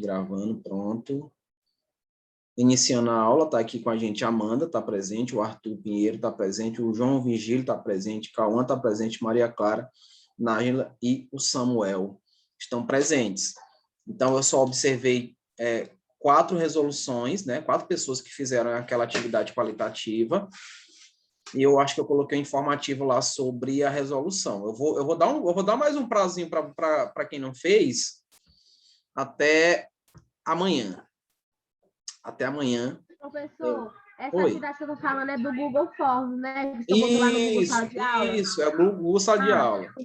Gravando, pronto. Iniciando a aula, está aqui com a gente a Amanda, está presente, o Arthur Pinheiro está presente, o João Vigílio está presente, Cauã está presente, Maria Clara, Nájila e o Samuel estão presentes. Então, eu só observei 4 resoluções, né? 4 pessoas que fizeram aquela atividade qualitativa, e eu acho que eu coloquei um informativo lá sobre a resolução. Eu vou dar mais um prazinho para quem não fez, até amanhã. Até amanhã. Professor, essa Oi. atividade que eu estou falando é do Google Forms, né? Que você botou lá no Google Sala de Aula. Isso, é o Google Sala de Aula.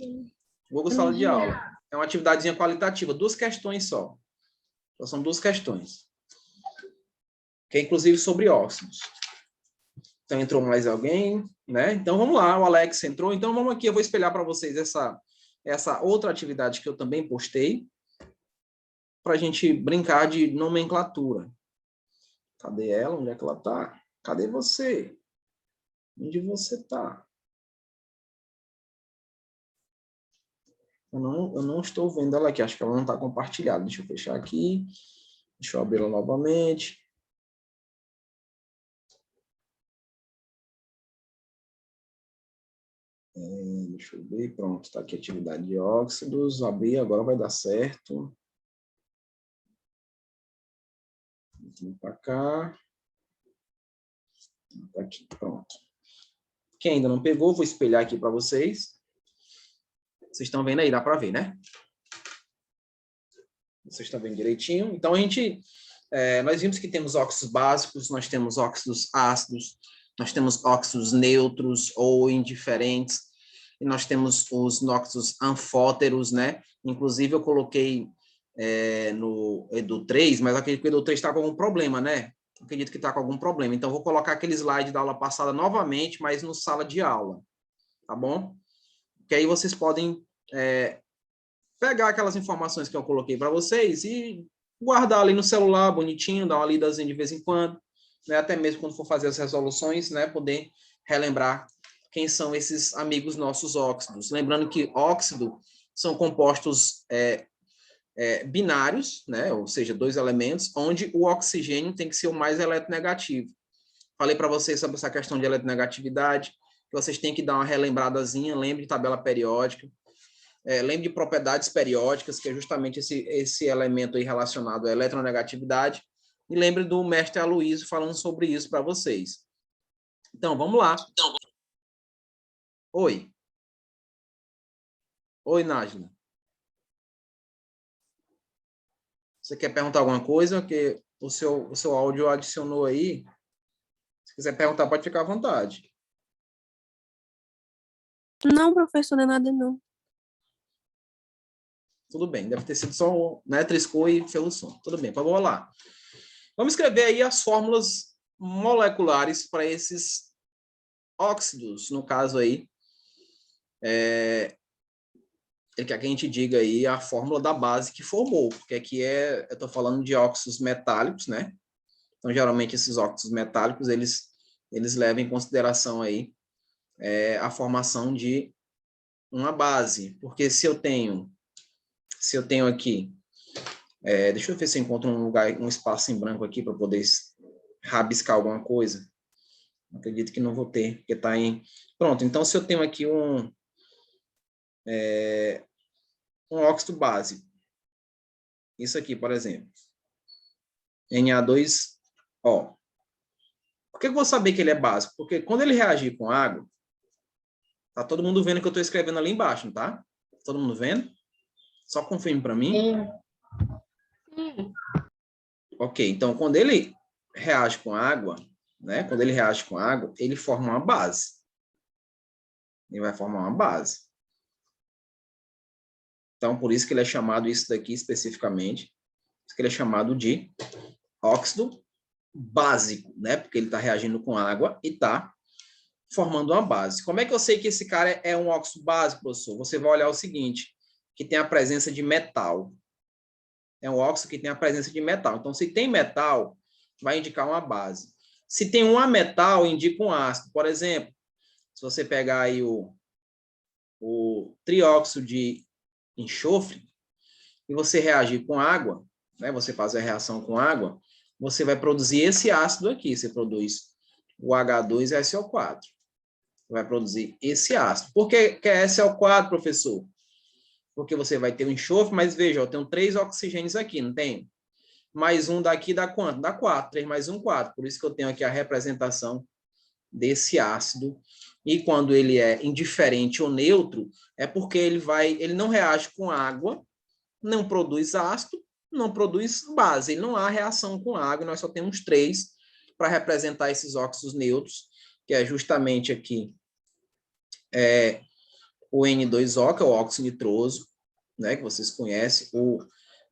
Google Sala de Aula. É uma atividadezinha qualitativa, 2 questões só. Então, são 2 questões. Que é, inclusive, sobre óxidos. Então, entrou mais alguém, né? Então, vamos lá, o Alex entrou. Então, vamos aqui, eu vou espelhar para vocês essa outra atividade que eu também postei, para a gente brincar de nomenclatura. Cadê ela? Onde é que ela está? Cadê você? Onde você está? Eu não estou vendo ela aqui, acho que ela não está compartilhada. Deixa eu fechar aqui. Deixa eu abrir ela novamente. Deixa eu ver, pronto, está aqui a atividade de óxidos. Abri, agora vai dar certo. Vamos para cá. Está aqui, pronto. Quem ainda não pegou, vou espelhar aqui para vocês. Vocês estão vendo aí, dá para ver, né? Vocês estão vendo direitinho. Então, nós vimos que temos óxidos básicos, nós temos óxidos ácidos, nós temos óxidos neutros ou indiferentes, e nós temos os óxidos anfóteros, né? Inclusive, eu coloquei no Edu 3, mas acredito que o Edu 3 está com algum problema, né? Acredito que está com algum problema. Então, vou colocar aquele slide da aula passada novamente, mas no sala de aula, tá bom? Que aí vocês podem pegar aquelas informações que eu coloquei para vocês e guardar ali no celular, bonitinho, dar uma lidazinha de vez em quando, né? Até mesmo quando for fazer as resoluções, né? Poder relembrar quem são esses amigos nossos óxidos. Lembrando que óxido são compostos binários, né? Ou seja, 2 elementos, onde o oxigênio tem que ser o mais eletronegativo. Falei para vocês sobre essa questão de eletronegatividade, que vocês têm que dar uma relembradazinha, lembre de tabela periódica, lembre de propriedades periódicas, que é justamente esse elemento aí relacionado à eletronegatividade, e lembre do mestre Aloysio falando sobre isso para vocês. Então, vamos lá. Oi. Oi, Nájila. Você quer perguntar alguma coisa? Porque o seu áudio adicionou aí. Se quiser perguntar, pode ficar à vontade. Não, professor, não é nada, não. Tudo bem, deve ter sido só, né, triscou e fez o som. Tudo bem, vamos lá. Vamos escrever aí as fórmulas moleculares para esses óxidos, no caso aí, ele quer que a gente diga aí a fórmula da base que formou, porque aqui eu estou falando de óxidos metálicos, né? Então, geralmente, esses óxidos metálicos, eles levam em consideração aí a formação de uma base, porque se eu tenho aqui, deixa eu ver se eu encontro um espaço em branco aqui para poder rabiscar alguma coisa. Acredito que não vou ter, porque está em... Pronto, então se eu tenho aqui um óxido básico, isso aqui, por exemplo, Na2O. Por que eu vou saber que ele é básico? Porque quando ele reagir com água, tá todo mundo vendo que eu estou escrevendo ali embaixo, não tá? Todo mundo vendo? Só confirme para mim. Sim. Ok, então quando ele reage com água, né? Quando ele reage com água, ele forma uma base. Ele vai formar uma base. Então, por isso que ele é chamado, isso daqui especificamente, que ele é chamado de óxido básico, né? Porque ele está reagindo com água e está formando uma base. Como é que eu sei que esse cara é um óxido básico, professor? Você vai olhar o seguinte, que tem a presença de metal. É um óxido que tem a presença de metal. Então, se tem metal, vai indicar uma base. Se tem um ametal, indica um ácido. Por exemplo, se você pegar aí o trióxido de enxofre e você reagir com água, né, você faz a reação com água, você vai produzir esse ácido aqui. Você produz o H2SO4. Vai produzir esse ácido. Por que é SO4, professor? Porque você vai ter um enxofre, mas veja, eu tenho 3 oxigênios aqui, não tem? Mais um daqui dá quanto? Dá 4. 3 mais 1, 4. Por isso que eu tenho aqui a representação desse ácido. E quando ele é indiferente ou neutro, é porque ele não reage com água, não produz ácido, não produz base. Ele não há reação com água, nós só temos 3 para representar esses óxidos neutros, que é justamente aqui o N2O, que é o óxido nitroso, né, que vocês conhecem, o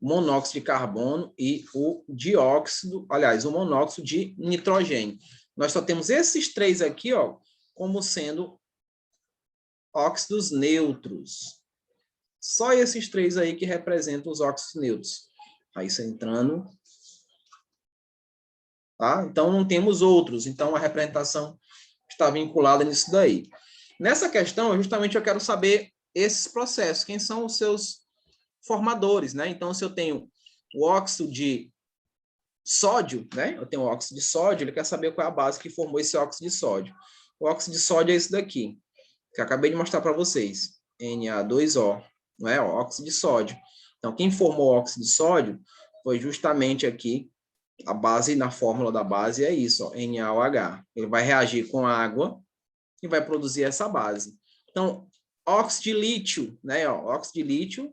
monóxido de carbono e o dióxido, aliás, o monóxido de nitrogênio. Nós só temos esses 3 aqui, ó, como sendo óxidos neutros. Só esses 3 aí que representam os óxidos neutros. Aí você entrando. Tá? Então, não temos outros. Então, a representação está vinculada nisso daí. Nessa questão, justamente eu quero saber esses processos. Quem são os seus formadores, né? Então, se eu tenho o óxido de sódio, né? Eu tenho o óxido de sódio, ele quer saber qual é a base que formou esse óxido de sódio. O óxido de sódio é esse daqui, que eu acabei de mostrar para vocês. Na2O, não é? O óxido de sódio. Então, quem formou o óxido de sódio foi justamente aqui, a base, na fórmula da base é isso, ó, NaOH. Ele vai reagir com água e vai produzir essa base. Então, óxido de lítio, né? Ó, óxido de lítio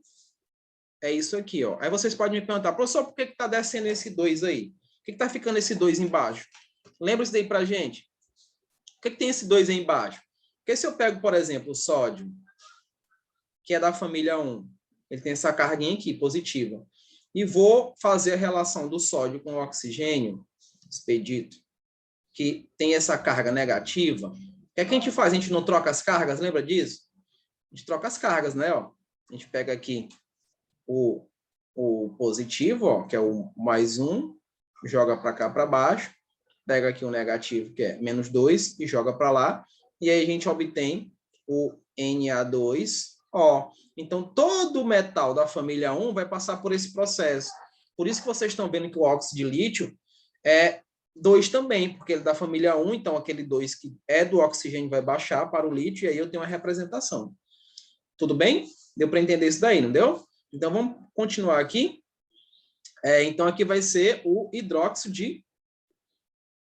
é isso aqui, ó. Aí vocês podem me perguntar, professor, por que está descendo esse 2 aí? Por que está ficando esse 2 embaixo? Lembra isso daí para gente? Por que tem esse 2 aí embaixo? Porque se eu pego, por exemplo, o sódio, que é da família 1, ele tem essa carguinha aqui, positiva, e vou fazer a relação do sódio com o oxigênio, expedito, que tem essa carga negativa. O que é que a gente faz? A gente não troca as cargas, lembra disso? A gente troca as cargas, né? Ó, a gente pega aqui o positivo, ó, que é o mais 1, joga para cá para baixo, pega aqui o negativo, que é menos 2, e joga para lá, e aí a gente obtém o Na2O. Então, todo metal da família 1 vai passar por esse processo. Por isso que vocês estão vendo que o óxido de lítio é 2 também, porque ele é da família 1, então aquele 2 que é do oxigênio vai baixar para o lítio, e aí eu tenho uma representação. Tudo bem? Deu para entender isso daí, não deu? Então, vamos continuar aqui. Então, aqui vai ser o hidróxido de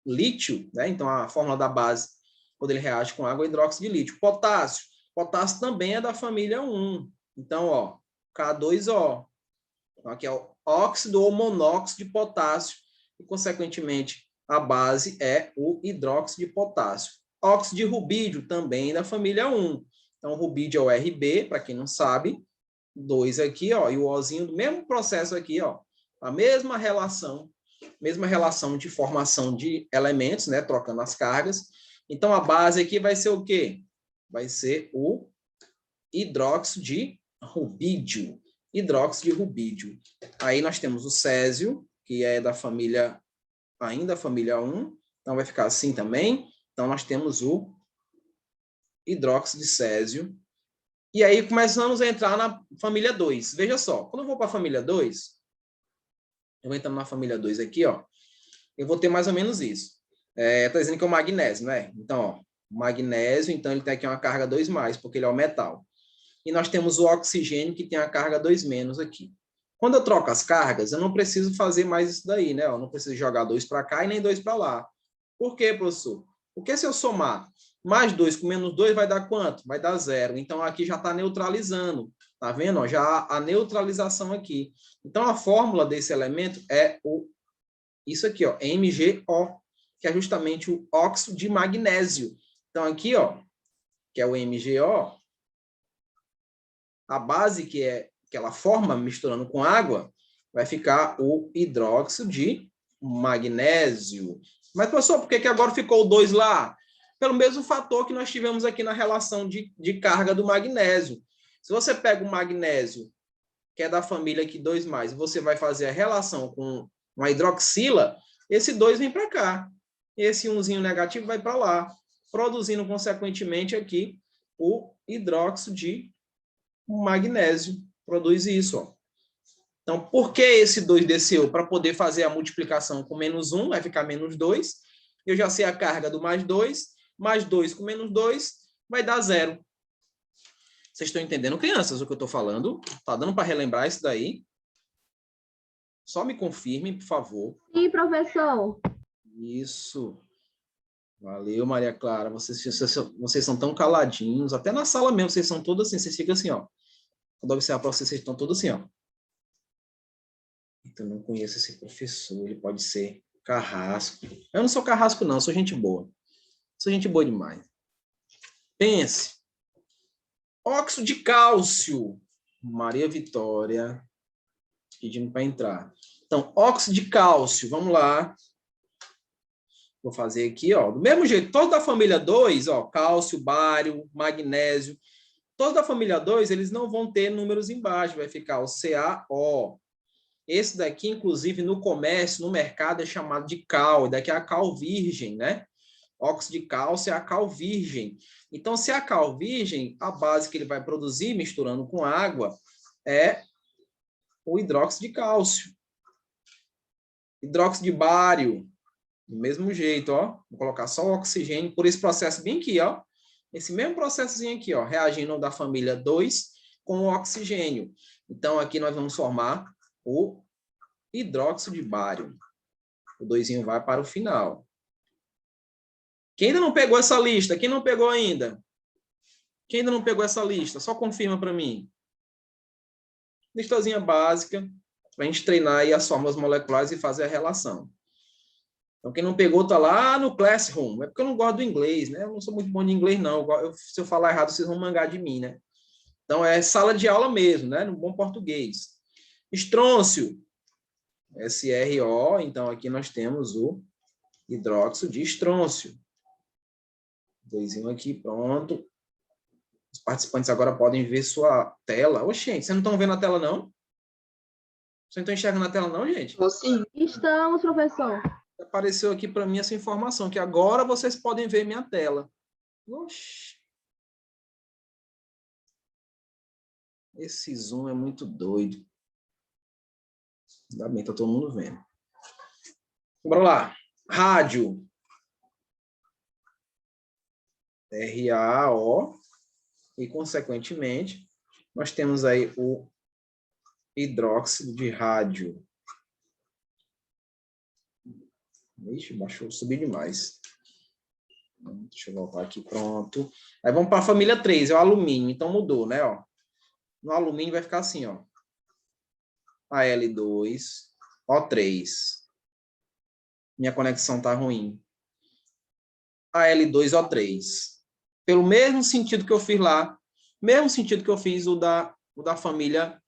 lítio, né? Então, a fórmula da base, quando ele reage com água, é hidróxido de lítio. Potássio. Potássio também é da família 1. Então, ó, K2O. Então, aqui é o óxido ou monóxido de potássio. E, consequentemente, a base é o hidróxido de potássio. Óxido de rubídio também da família 1. Então, o rubídio é o RB, para quem não sabe. 2 aqui, ó, e o Ozinho do mesmo processo aqui, ó. A mesma relação de formação de elementos, né, trocando as cargas. Então, a base aqui vai ser o quê? Vai ser o hidróxido de rubídio. Hidróxido de rubídio. Aí nós temos o césio, que é da família, ainda família 1, então vai ficar assim também. Então, nós temos o hidróxido de césio. E aí começamos a entrar na família 2. Veja só, quando eu vou para a família 2, eu vou entrando na família 2 aqui, ó, eu vou ter mais ou menos isso. Está dizendo que é o magnésio, né? Então, ó, magnésio, então ele tem aqui uma carga 2+, porque ele é o metal. E nós temos o oxigênio, que tem a carga 2- aqui. Quando eu troco as cargas, eu não preciso fazer mais isso daí, né? Eu não preciso jogar 2 para cá e nem 2 para lá. Por quê, professor? Porque se eu somar mais 2 com menos 2 vai dar quanto? Vai dar 0. Então, aqui já está neutralizando. Tá vendo? Ó, já há a neutralização aqui. Então, a fórmula desse elemento é isso aqui, ó, MgO, que é justamente o óxido de magnésio. Então, aqui, ó, que é o MgO, a base que ela forma misturando com água, vai ficar o hidróxido de magnésio. Mas, professor, por que agora ficou o 2 lá? Pelo mesmo fator que nós tivemos aqui na relação de carga do magnésio. Se você pega o magnésio, que é da família aqui 2+, e você vai fazer a relação com uma hidroxila, esse 2 vem para cá. Esse 1zinho negativo vai para lá, produzindo, consequentemente, aqui o hidróxido de magnésio. Produz isso, ó. Então, por que esse 2 desceu? Para poder fazer a multiplicação com menos 1, vai ficar menos 2. Eu já sei a carga do mais 2 com menos 2 vai dar 0. Vocês estão entendendo, crianças, o que eu estou falando? Está dando para relembrar isso daí? Só me confirmem, por favor. Sim, professor. Isso. Valeu, Maria Clara. Vocês são tão caladinhos. Até na sala mesmo, vocês são todos assim. Vocês ficam assim, ó. Quando eu observar para vocês, vocês estão todos assim, ó. Então, eu não conheço esse professor. Ele pode ser carrasco. Eu não sou carrasco, não. Eu sou gente boa. Sou gente boa demais. Pense. Óxido de cálcio. Maria Vitória pedindo para entrar. Então, óxido de cálcio. Vamos lá. Vou fazer aqui, ó. Do mesmo jeito, todos da família 2, ó, cálcio, bário, magnésio, todos da família 2, eles não vão ter números embaixo, vai ficar o CaO. Esse daqui, inclusive, no comércio, no mercado, é chamado de cal. Daqui é a cal virgem, né? Óxido de cálcio é a cal virgem. Então, se é a cal virgem, a base que ele vai produzir, misturando com água, é o hidróxido de cálcio. Hidróxido de bário, do mesmo jeito, ó. Vou colocar só o oxigênio por esse processo bem aqui, ó. Esse mesmo processozinho aqui, ó, reagindo da família 2 com o oxigênio. Então, aqui nós vamos formar o hidróxido de bário. O 2 vai para o final. Quem ainda não pegou essa lista? Quem não pegou ainda? Quem ainda não pegou essa lista? Só confirma para mim. Listazinha básica, para a gente treinar aí as fórmulas moleculares e fazer a relação. Então, quem não pegou, está lá no Classroom. É porque eu não gosto do inglês, né? Eu não sou muito bom de inglês, não. Se eu falar errado, vocês vão mangar de mim, né? Então, é sala de aula mesmo, né? No bom português. Estrôncio. SRO. Então, aqui nós temos o hidróxido de estrôncio. 2 aqui, pronto. Os participantes agora podem ver sua tela. Ô, gente, vocês não estão vendo a tela, não? Vocês não estão enxergando a tela, não, gente? Sim. Estamos, professor. Apareceu aqui para mim essa informação, que agora vocês podem ver minha tela. Oxi. Esse Zoom é muito doido. Ainda bem, tá todo mundo vendo. Bora lá. Rádio. RAO. E, consequentemente, nós temos aí o hidróxido de rádio. Ixi, baixou, subiu demais. Deixa eu voltar aqui, pronto. Aí vamos para a família 3, é o alumínio. Então mudou, né? Ó. No alumínio vai ficar assim, ó. Al2, O3. Minha conexão tá ruim. Al2O3. Pelo mesmo sentido que eu fiz lá, mesmo sentido que eu fiz o da família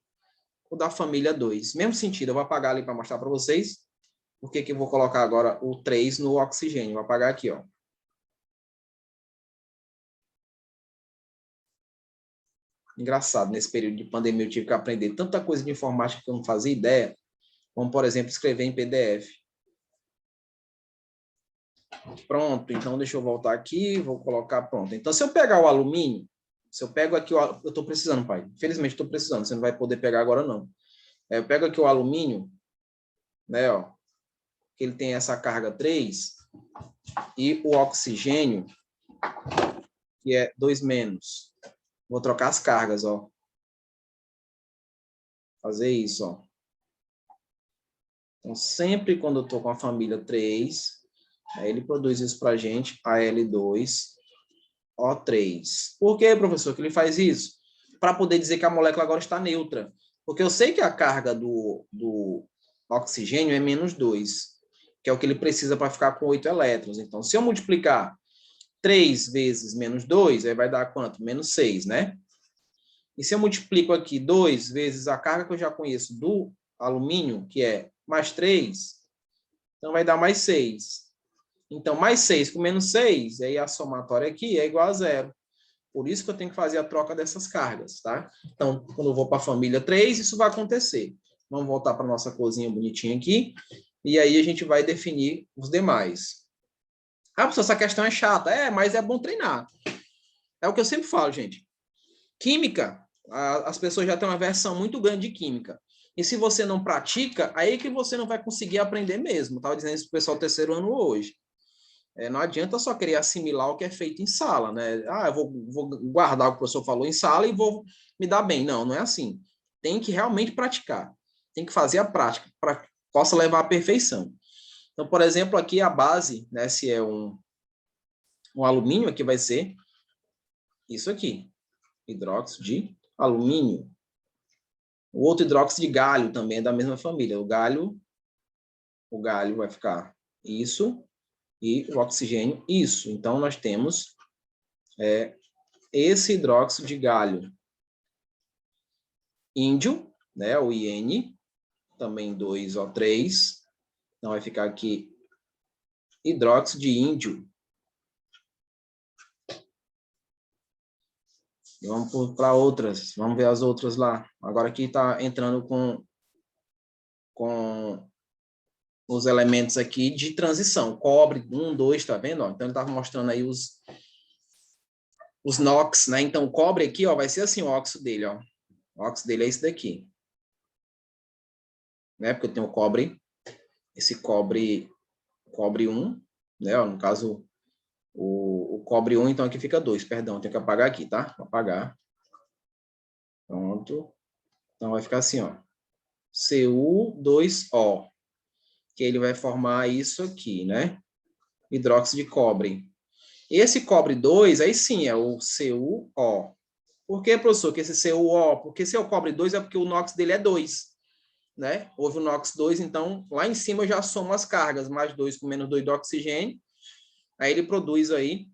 2. Mesmo sentido, eu vou apagar ali para mostrar para vocês. Por que eu vou colocar agora o 3 no oxigênio? Vou apagar aqui, ó. Engraçado, nesse período de pandemia eu tive que aprender tanta coisa de informática que eu não fazia ideia, como, por exemplo, escrever em PDF. Pronto, então deixa eu voltar aqui, vou colocar pronto. Então, se eu pegar o alumínio, se eu pego aqui, eu estou precisando, pai. Infelizmente, estou precisando, você não vai poder pegar agora, não. Eu pego aqui o alumínio, né, ó, que ele tem essa carga 3, e o oxigênio, que é 2-. Vou trocar as cargas, ó. Fazer isso, ó. Então, sempre quando eu estou com a família 3, aí ele produz isso para a gente, Al2, O3. Por que, professor, que ele faz isso? Para poder dizer que a molécula agora está neutra. Porque eu sei que a carga do oxigênio é -2, que é o que ele precisa para ficar com 8 elétrons. Então, se eu multiplicar 3 vezes -2, aí vai dar quanto? -6, né? E se eu multiplico aqui 2 vezes a carga que eu já conheço do alumínio, que é +3, então vai dar +6. Então, +6 com -6, aí a somatória aqui é igual a 0. Por isso que eu tenho que fazer a troca dessas cargas, tá? Então, quando eu vou para a família 3, isso vai acontecer. Vamos voltar para a nossa corzinha bonitinha aqui. E aí a gente vai definir os demais. Ah, professor, essa questão é chata. Mas é bom treinar. É o que eu sempre falo, gente. Química, as pessoas já têm uma versão muito grande de química. E se você não pratica, aí que você não vai conseguir aprender mesmo. Estava dizendo isso para o pessoal do terceiro ano hoje. Não adianta só querer assimilar o que é feito em sala, né? Ah, eu vou guardar o que o professor falou em sala e vou me dar bem. Não, não é assim. Tem que realmente praticar. Tem que fazer a prática para que possa levar à perfeição. Então, por exemplo, aqui a base, né, se é um alumínio, aqui vai ser isso aqui, hidróxido de alumínio. O outro hidróxido de galho também é da mesma família. O galho vai ficar isso, e o oxigênio, isso. Então, nós temos esse hidróxido de galho índio, né, o IN, também 2O3. Então, vai ficar aqui hidróxido de índio. Vamos para outras, vamos ver as outras lá. Agora aqui está entrando com os elementos aqui de transição. Cobre, 1, 2, tá vendo? Ó, então, ele estava mostrando aí os NOx, né? Então, o cobre aqui, ó, vai ser assim o óxido dele, ó. O óxido dele é esse daqui. Né? Porque eu tenho o cobre, esse cobre 1, né? Ó, no caso, o cobre 1, então aqui fica 2, perdão, tenho que apagar aqui, tá? Vou apagar. Pronto. Então, vai ficar assim, ó. Cu2O, que ele vai formar isso aqui, né? Hidróxido de cobre. Esse cobre 2, aí sim, é o CuO. Por que, professor, que esse CuO? Porque se é o cobre 2, é porque o NOx dele é 2, né? Houve o NOx 2, então, lá em cima eu já somo as cargas, mais 2 com menos 2 de oxigênio. Aí ele produz aí,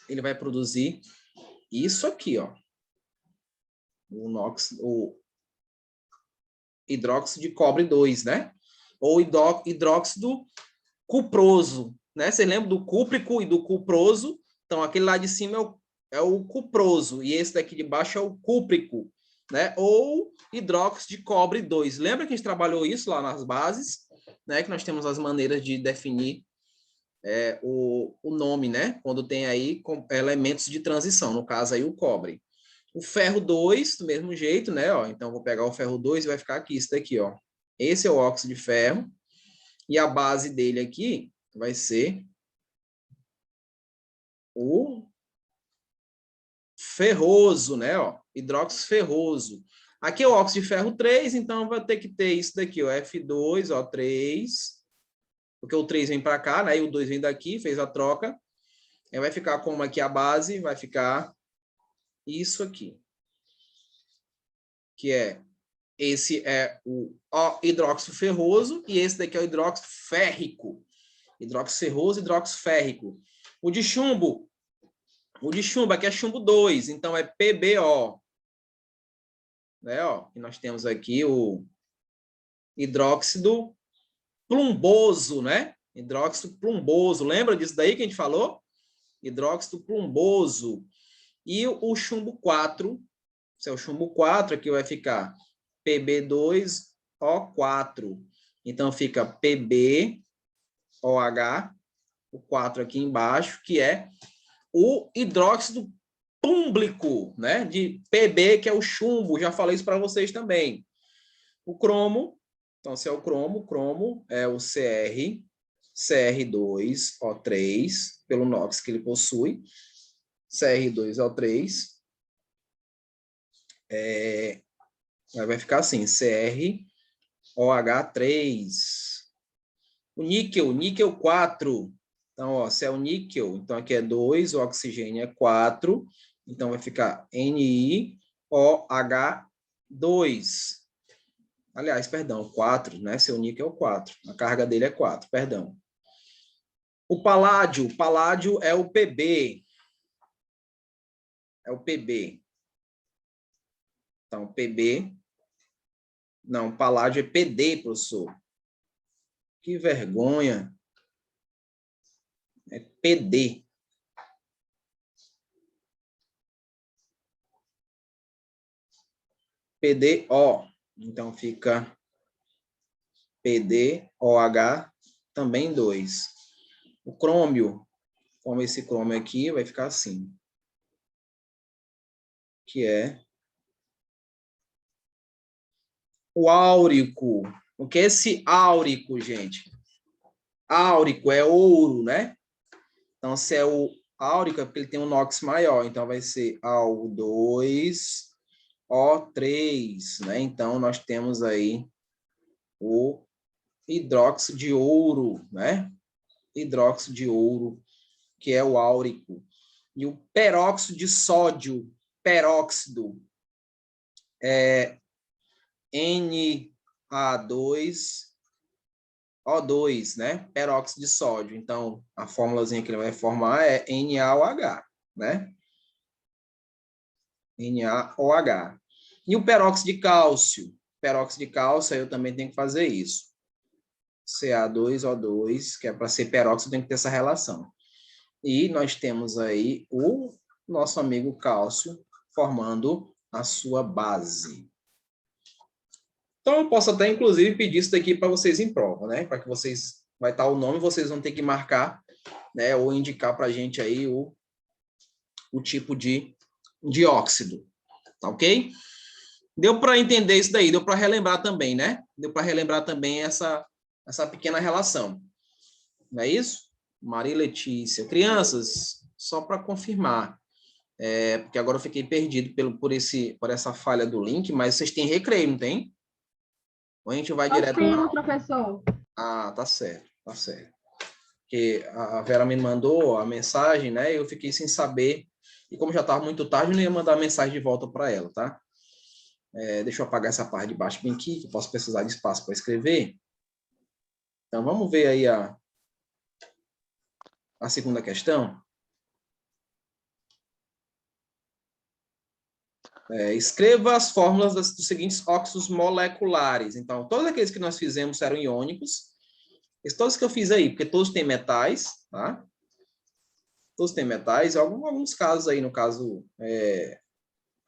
ele vai produzir isso aqui, ó. O NOx, o hidróxido de cobre 2, né? Ou hidróxido cuproso, né? Você lembra do cúprico e do cuproso? Então, aquele lá de cima é o cuproso, e esse daqui de baixo é o cúprico, né? Ou hidróxido de cobre 2. Lembra que a gente trabalhou isso lá nas bases, né? Que nós temos as maneiras de definir o nome, né? Quando tem aí elementos de transição, no caso aí o cobre. O ferro 2, do mesmo jeito, né? Ó, então, vou pegar o ferro 2 e vai ficar aqui, isso daqui, ó. Esse é o óxido de ferro. E a base dele aqui vai ser o ferroso, né? Ó, hidróxido ferroso. Aqui é o óxido de ferro 3, então vai ter que ter isso daqui, ó, F2O3, porque o 3 vem para cá, né? E o 2 vem daqui, fez a troca. Aí vai ficar como aqui a base, vai ficar isso aqui. Que é, esse é o hidróxido ferroso e esse daqui é o hidróxido férrico. Hidróxido ferroso e hidróxido férrico. O de chumbo aqui é chumbo 2, então é PbO. Né, ó, e nós temos aqui o hidróxido plumboso, né? Hidróxido plumboso. Lembra disso daí que a gente falou? Hidróxido plumboso. E o chumbo 4, se é o chumbo 4, aqui vai ficar Pb2O4. Então, fica PbOH, o 4 aqui embaixo, que é o hidróxido púmblico, né? De Pb, que é o chumbo, já falei isso para vocês também. O cromo, então, se é o cromo é o Cr2O3, pelo NOx que ele possui, Cr2O3, vai ficar assim, CrOH3. O níquel 4, então, ó, se é o níquel, então aqui é 2, o oxigênio é 4, então vai ficar NiOH2. Aliás, perdão, 4, né? Seu níquel é o 4. A carga dele é 4, perdão. O paládio é o Pb. É o Pb. Então, Pb. Não, paládio é Pd, professor. Que vergonha. É Pd. PdO. Então, fica PdOH, também 2. O crômio, como esse crômio aqui, vai ficar assim. Que é O áurico. O que é esse áurico, gente? Áurico é ouro, né? Então, se é o áurico, é porque ele tem um NOx maior. Então, vai ser AU2O3, né? Então, nós temos aí o hidróxido de ouro, né? Hidróxido de ouro, que é o áurico. E o peróxido de sódio, peróxido, é Na2O2, né? Peróxido de sódio. Então, a fórmulazinha que ele vai formar é NaOH, né? NaOH. E o peróxido de cálcio? Peróxido de cálcio, aí eu também tenho que fazer isso. Ca2O2, que é para ser peróxido, tem que ter essa relação. E nós temos aí o nosso amigo cálcio formando a sua base. Então, eu posso até, inclusive, pedir isso daqui para vocês em prova, né? Para que vocês... Vai estar o nome, vocês vão ter que marcar, né? Ou indicar para a gente aí o tipo de dióxido. Tá ok? Deu para entender isso daí, deu para relembrar também, né? Deu para relembrar também essa pequena relação. Não é isso? Maria Letícia. Crianças, só para confirmar, porque agora eu fiquei perdido por essa falha do link, mas vocês têm recreio, não tem? Ou a gente vai Nós direto... temos, professor. Ah, tá certo, tá certo. Porque a Vera me mandou a mensagem, né? Eu fiquei sem saber, e como já estava muito tarde, eu não ia mandar a mensagem de volta para ela, tá? Deixa eu apagar essa parte de baixo bem aqui, que eu posso precisar de espaço para escrever. Então, vamos ver aí a segunda questão. Escreva as fórmulas dos seguintes óxidos moleculares. Então, todos aqueles que nós fizemos eram iônicos. Todos que eu fiz aí, porque todos têm metais, tá? Todos têm metais. Alguns casos aí, no caso,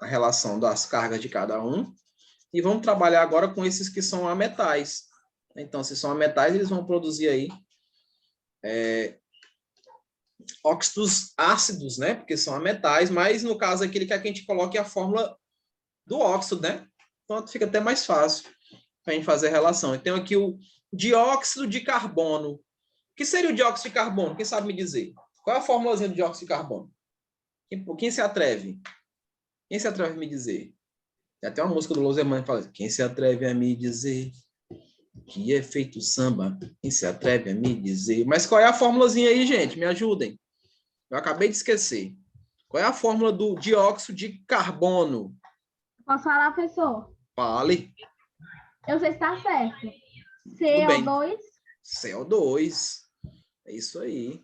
a relação das cargas de cada um. E vamos trabalhar agora com esses que são ametais. Então, se são ametais, eles vão produzir aí óxidos ácidos, né? Porque são ametais, mas no caso aqui ele quer que a gente coloque a fórmula do óxido, né? Então fica até mais fácil para a gente fazer a relação. Eu tenho aqui o dióxido de carbono. O que seria o dióxido de carbono? Quem sabe me dizer? Qual é a formulazinha do dióxido de carbono? Quem se atreve? Quem se atreve a me dizer? Tem até uma música do Los Hermanos que fala: quem se atreve a me dizer que é feito samba? Quem se atreve a me dizer? Mas qual é a formulazinha aí, gente? Me ajudem. Eu acabei de esquecer. Qual é a fórmula do dióxido de carbono? Posso falar, professor? Fale. Eu sei se está certo. Tudo bem. CO2. CO2. É isso aí.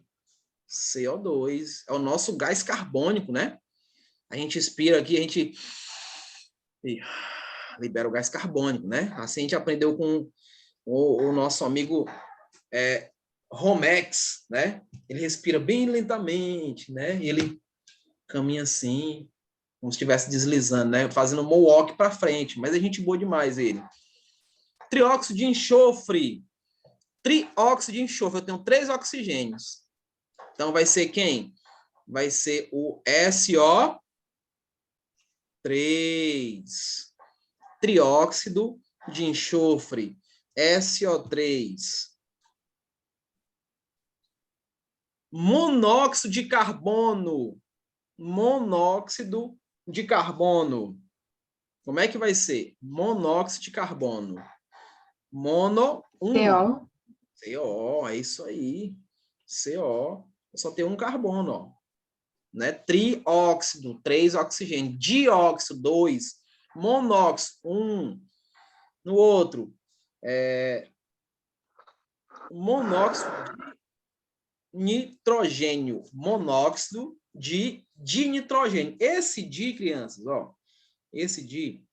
CO2. É o nosso gás carbônico, né? A gente expira aqui, a gente libera o gás carbônico, né? Assim a gente aprendeu com o nosso amigo Romex, né? Ele respira bem lentamente, né? E ele caminha assim, como se estivesse deslizando, né? Fazendo moonwalk para frente, mas é gente boa demais ele. Trióxido de enxofre. Trióxido de enxofre. Eu tenho 3 oxigênios. Então, vai ser quem? Vai ser o SO3. Trióxido de enxofre. SO3. Monóxido de carbono. Monóxido de carbono. Como é que vai ser? Monóxido de carbono. Mono, CO. CO, é isso aí. CO. Só tem um carbono, ó. Né? Trióxido, 3 oxigênio. Dióxido, 2. Monóxido, 1. No outro, monóxido de nitrogênio. Monóxido de dinitrogênio. Esse di, crianças, ó. Esse di,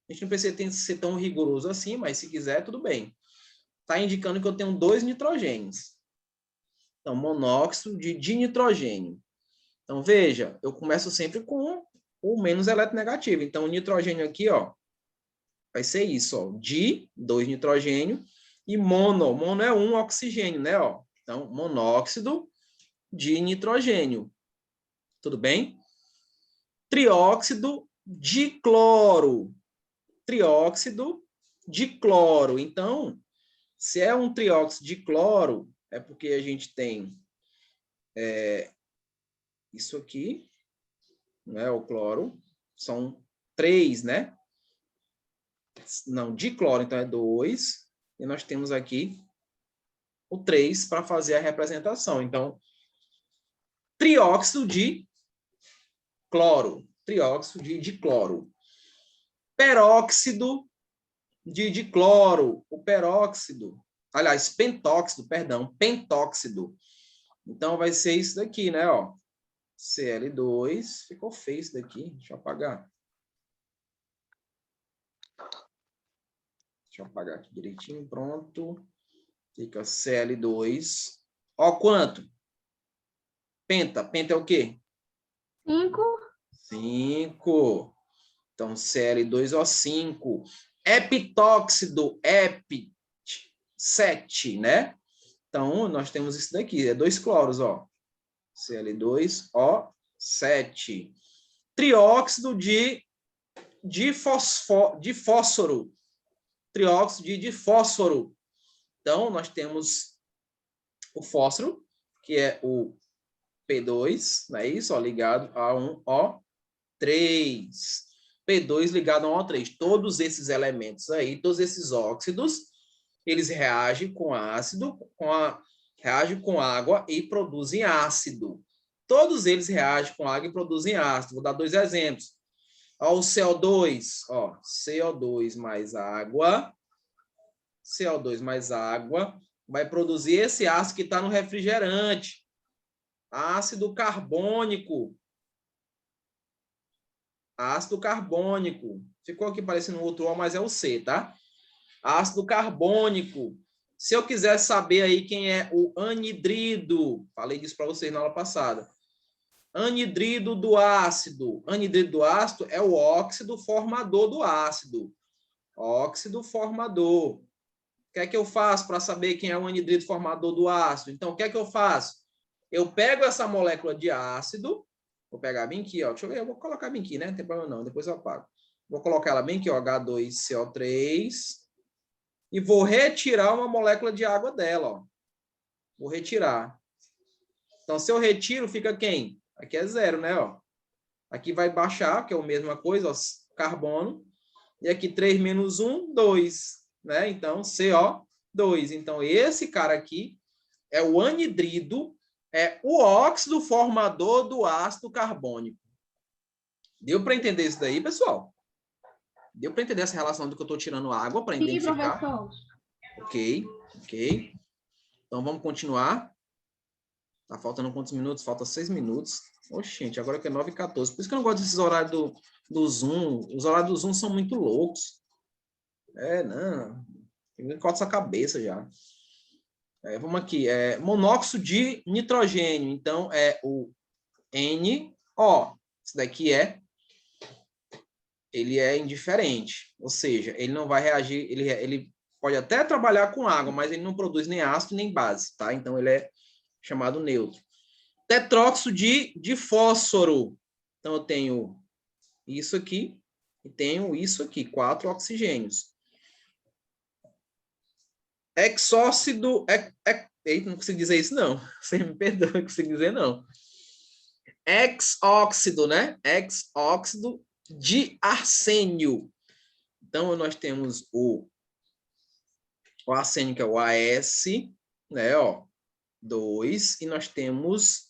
a gente não precisa ser tão rigoroso assim, mas se quiser, tudo bem. Está indicando que eu tenho 2 nitrogênios. Então, monóxido de dinitrogênio. Então, veja, eu começo sempre com o menos eletronegativo. Então, o nitrogênio aqui, ó, vai ser isso, ó. 2 nitrogênio, e mono. Mono é 1 oxigênio, né, ó. Então, monóxido de nitrogênio. Tudo bem? Trióxido de cloro. trióxido de cloro. Então, se é um trióxido de cloro, é porque a gente tem isso aqui, né? O cloro, são 3, né? Não, de cloro, então é 2. E nós temos aqui o 3 para fazer a representação. Então, trióxido de cloro. Trióxido de cloro. Peróxido de cloro. O peróxido. Aliás, pentóxido, perdão. Pentóxido. Então, vai ser isso daqui, né? Ó. Cl2. Ficou feio isso daqui. Deixa eu apagar. Deixa eu apagar aqui direitinho. Pronto. Fica Cl2. Ó, quanto? Penta. Penta é o quê? 5. 5. Então, Cl2O5. Epitóxido, epi, 7, né? Então, nós temos isso daqui, é 2 cloros, ó. Cl2O7. Trióxido de fósforo. Trióxido de fósforo. Então, nós temos o fósforo, que é o P2, não é isso? Ó, ligado a um O3. P2 ligado a um O3. Todos esses elementos aí, todos esses óxidos, eles reagem com ácido, reagem com água e produzem ácido. Todos eles reagem com água e produzem ácido. Vou dar 2 exemplos. Ó, o CO2, ó, CO2 mais água, CO2 mais água, vai produzir esse ácido que está no refrigerante. Ácido carbônico. Ácido carbônico. Ficou aqui parecendo outro O, mas é o C, tá? Ácido carbônico. Se eu quiser saber aí quem é o anidrido, falei disso para vocês na aula passada. Anidrido do ácido. Anidrido do ácido é o óxido formador do ácido. Óxido formador. O que é que eu faço para saber quem é o anidrido formador do ácido? Então, o que é que eu faço? Eu pego essa molécula de ácido, vou pegar bem aqui, ó. Deixa eu ver, eu vou colocar bem aqui, né? Não tem problema não, depois eu apago. Vou colocar ela bem aqui, ó, H2CO3, e vou retirar uma molécula de água dela, ó. Vou retirar. Então, se eu retiro, fica quem? Aqui é 0, né, ó. Aqui vai baixar, que é a mesma coisa, ó, carbono. E aqui 3 menos 1, 2, né? Então, CO2. Então, esse cara aqui é o anidrido, é o óxido formador do ácido carbônico. Deu para entender isso daí, pessoal? Deu para entender essa relação do que eu estou tirando água para identificar? Professor. Ok. Então, vamos continuar. Tá faltando quantos minutos? Falta 6 minutos. Oxente, agora que é 9h14. Por isso que eu não gosto desses horários do Zoom. Os horários do Zoom são muito loucos. Não. Me corta essa cabeça já. Vamos aqui. Monóxido de nitrogênio. Então, é o NO. Isso daqui ele é indiferente. Ou seja, ele não vai reagir. Ele pode até trabalhar com água, mas ele não produz nem ácido nem base, tá? Então, ele é chamado neutro. Tetróxido de fósforo. Então, eu tenho isso aqui e tenho isso aqui, 4 oxigênios. Exóxido... Eita, não consigo dizer isso, não. Você me perdoa, não consigo dizer, não. Exóxido, né? Exóxido de arsênio. Então, nós temos o arsênio, que é o AS, né? Ó, 2, e nós temos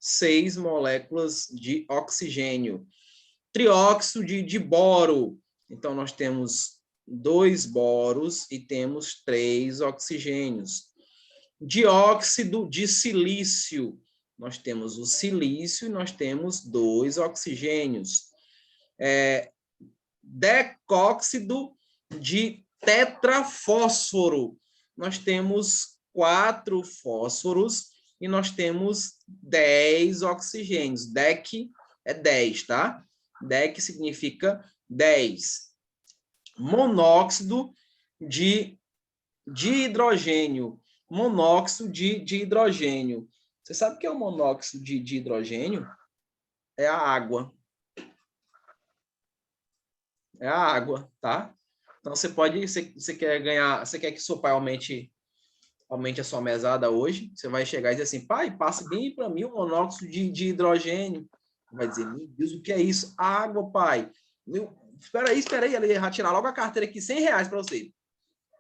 6 moléculas de oxigênio. Trióxido de boro. Então, nós temos 2 boros e temos 3 oxigênios. Dióxido de silício. Nós temos o silício e nós temos 2 oxigênios. Decóxido de tetrafósforo. Nós temos 4 fósforos e nós temos 10 oxigênios. Dec é 10, tá? Dec significa 10. Monóxido de hidrogênio. Monóxido de hidrogênio. Você sabe o que é o monóxido de hidrogênio? É a água. É a água, tá? Então, você quer ganhar, você quer que seu pai aumente a sua mesada hoje, você vai chegar e dizer assim, pai, passe bem para mim o monóxido de hidrogênio. Vai dizer, meu Deus, o que é isso? Água, pai. Espera aí, ele vai tirar logo a carteira aqui, R$ 100 para você.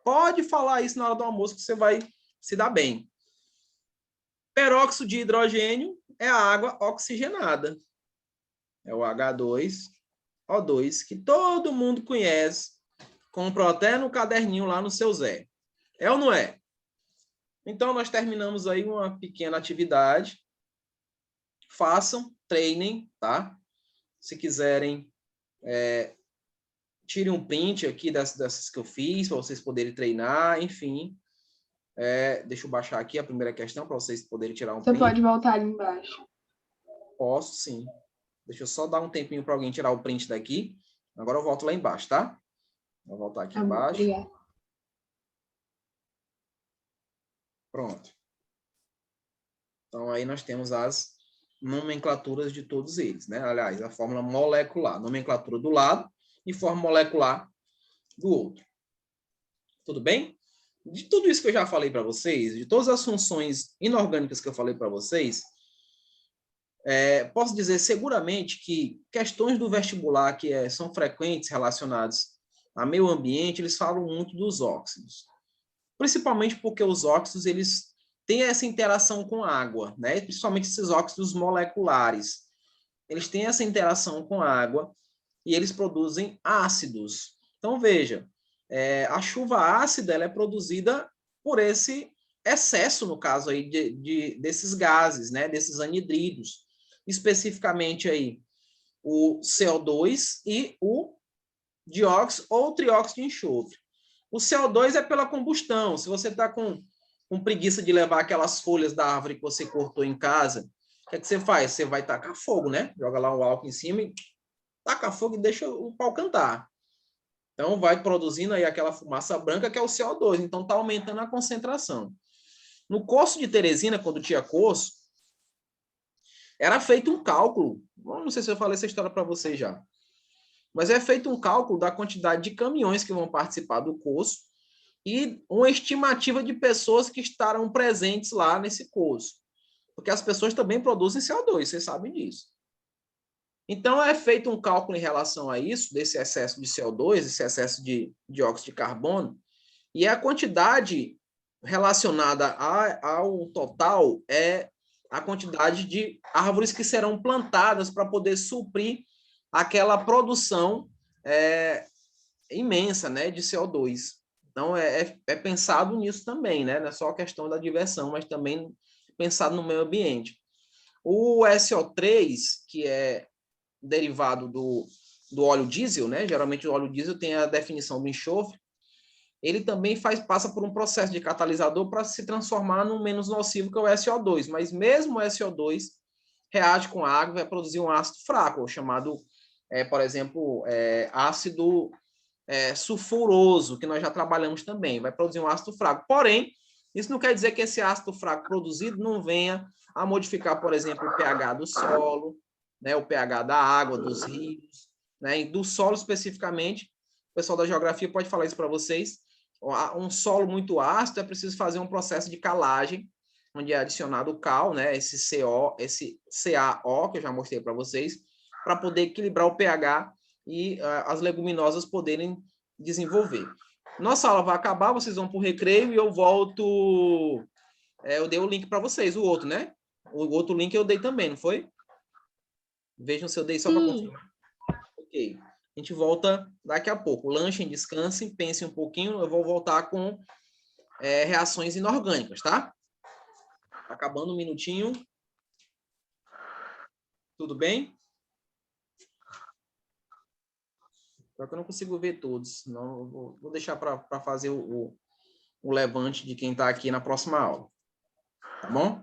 Pode falar isso na hora do almoço que você vai se dar bem. Peróxido de hidrogênio é a água oxigenada. É o H2O2, que todo mundo conhece. Comprou até no caderninho lá no seu Zé. É ou não é? Então, nós terminamos aí uma pequena atividade. Façam, treinem, tá? Se quiserem, tirem um print aqui dessas que eu fiz, para vocês poderem treinar, enfim. Deixa eu baixar aqui a primeira questão, para vocês poderem tirar um print. Você pode voltar ali embaixo. Posso, sim. Deixa eu só dar um tempinho para alguém tirar o print daqui. Agora eu volto lá embaixo, tá? Vou voltar aqui embaixo. Obrigada. Pronto. Então, aí nós temos as nomenclaturas de todos eles, né? Aliás, a fórmula molecular, nomenclatura do lado e fórmula molecular do outro. Tudo bem? De tudo isso que eu já falei para vocês, de todas as funções inorgânicas que eu falei para vocês, posso dizer seguramente que questões do vestibular que são frequentes relacionadas a meio ambiente, eles falam muito dos óxidos. Principalmente porque os óxidos, eles têm essa interação com a água, né? Principalmente esses óxidos moleculares. Eles têm essa interação com a água e eles produzem ácidos. Então, veja, a chuva ácida ela é produzida por esse excesso, no caso aí, desses gases, né? Desses anidridos. Especificamente aí, o CO2 e o dióxido ou trióxido de enxofre. O CO2 é pela combustão. Se você está com preguiça de levar aquelas folhas da árvore que você cortou em casa, o que é que você faz? Você vai tacar fogo, né? Joga lá o álcool em cima e taca fogo e deixa o pau cantar. Então, vai produzindo aí aquela fumaça branca que é o CO2. Então, está aumentando a concentração. No curso de Teresina, quando tinha curso, era feito um cálculo. Não sei se eu falei essa história para vocês já. Mas é feito um cálculo da quantidade de caminhões que vão participar do curso e uma estimativa de pessoas que estarão presentes lá nesse curso. Porque as pessoas também produzem CO2, vocês sabem disso. Então, é feito um cálculo em relação a isso, desse excesso de CO2, esse excesso de dióxido de carbono, e a quantidade relacionada ao total é a quantidade de árvores que serão plantadas para poder suprir aquela produção imensa, né, de CO2. Então, é pensado nisso também, né? Não é só a questão da diversão, mas também pensado no meio ambiente. O SO3, que é derivado do óleo diesel, né? Geralmente o óleo diesel tem a definição do enxofre. Ele também passa por um processo de catalisador para se transformar no menos nocivo que é o SO2. Mas mesmo o SO2 reage com a água e vai produzir um ácido fraco, chamado, por exemplo, ácido sulfuroso, que nós já trabalhamos também. Vai produzir um ácido fraco. Porém, isso não quer dizer que esse ácido fraco produzido não venha a modificar, por exemplo, o pH do solo, né, o pH da água, dos rios, né, e do solo especificamente. O pessoal da geografia pode falar isso para vocês. Um solo muito ácido é preciso fazer um processo de calagem, onde é adicionado o cal, né, esse CaO, que eu já mostrei para vocês, para poder equilibrar o pH e as leguminosas poderem desenvolver. Nossa aula vai acabar, vocês vão para o recreio e eu volto. Eu dei o link para vocês, o outro, né? O outro link eu dei também, não foi? Vejam se eu dei só para confirmar. Ok. A gente volta daqui a pouco. Lanchem, descansem, pensem um pouquinho. Eu vou voltar com reações inorgânicas, tá? Acabando um minutinho. Tudo bem? Só que eu não consigo ver todos. Não, vou deixar para fazer o levante de quem está aqui na próxima aula. Tá bom?